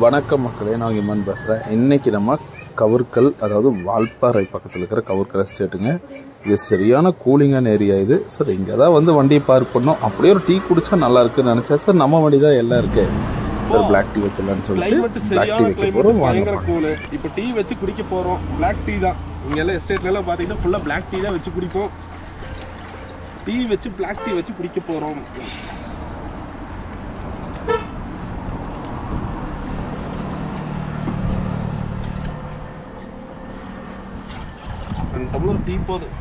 வணக்கம் மக்களே, நான் இமன் பேசுகிறேன். இன்றைக்கி நம்ம கவுர்கல், அதாவது வால்பாறை பக்கத்தில் இருக்கிற கவுர்கல் எஸ்டேட்டுங்க. இது சரியான கூலிங்கான ஏரியா இது. சார் இங்கே தான் வந்து வண்டியை பார்க் பண்ணோம். அப்படியே ஒரு டீ குடித்தா நல்லா இருக்குன்னு நினச்சா சார், நம்ம வண்டி தான் எல்லாம் இருக்கு சார். பிளாக் டீ வச்சிடலான்னு சொல்லிட்டு பிளாக் டீ வைக்க போகிறோம். வாங்க கூலு இப்போ டீ வச்சு குடிக்க போகிறோம். பிளாக் டீ தான் இங்கெல்லாம் எஸ்டேட்லலாம் பார்த்தீங்கன்னா ஃபுல்லாக பிளாக் டீ தான் வச்சு குடிப்போம். டீ வச்சு பிளாக் டீ வச்சு குடிக்க போகிறோம். டம்ளர் டீ போதும்.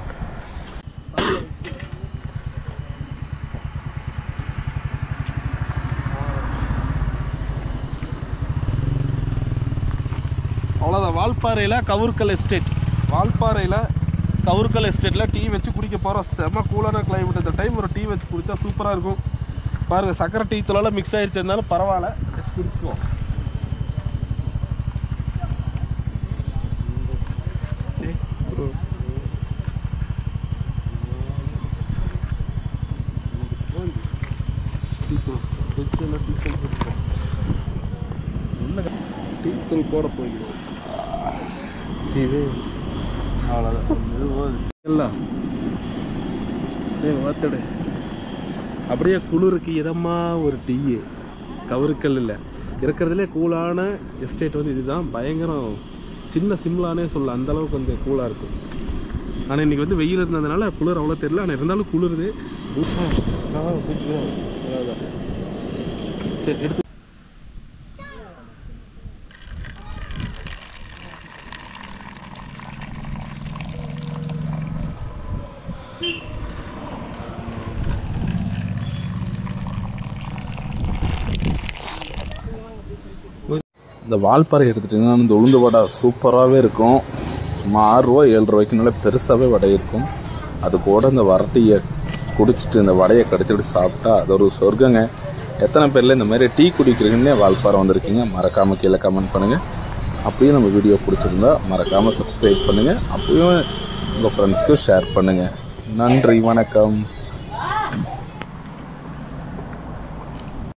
அவ்வளோதான். வால்பாறையில் கவுர்கல் எஸ்டேட், வால்பாறையில் கவுர்கல் எஸ்டேட்டில் டீ வச்சு குடிக்க போகிறோம். செம்ம கூலான கிளைமேட். இந்த டைம் ஒரு டீ வச்சு குடித்தா சூப்பராக இருக்கும். பாருங்கள், சக்கரை டீ தூளால் மிக்ஸ் ஆகிடுச்சு, இருந்தாலும் பரவாயில்ல, வச்சு குடிச்சுக்குவோம். டீ தூள் போட போய்க்கிறோம். இது அவ்வளோதான். எல்லாம் வாத்தடு அப்படியே குளிருக்கு இதமாக ஒரு டீ. கவுர்கல் இல்லை இருக்கிறதுலே கூலான எஸ்டேட் வந்து இதுதான். பயங்கரம் சின்ன சிம்லானே சொல்லலாம், அந்தளவுக்கு கொஞ்சம் கூலாக இருக்கும். ஆனால் இன்றைக்கி வந்து வெயில் இருந்ததுனால குளிர் அவ்வளோ தெரியல. ஆனால் இருந்தாலும் குளிருது. சரி, எடுத்து இந்த வால்பாறை எடுத்துட்டிங்கன்னா இந்த உளுந்து வடை சூப்பராகவே இருக்கும். சும்மா 6 ரூபா 7 ரூபாய்க்கு நல்லா பெருசாகவே வடை இருக்கும். அது கூட இந்த வரட்டியை குடிச்சிட்டு இந்த வடையை கடிச்சிட்டு சாப்பிட்டா அது ஒரு சொர்க்கங்க. எத்தனை பேரில் இந்த மாதிரி டீ குடிக்கிறீங்கன்னே வால்பாறை வந்திருக்கீங்க? மறக்காமல் கீழே கமெண்ட் பண்ணுங்கள். அப்படியே நம்ம வீடியோ பிடிச்சிருந்தா மறக்காமல் சப்ஸ்கிரைப் பண்ணுங்கள். அப்பயும் உங்கள் ஃப்ரெண்ட்ஸ்க்கு ஷேர் பண்ணுங்கள். நன்றி, வணக்கம்.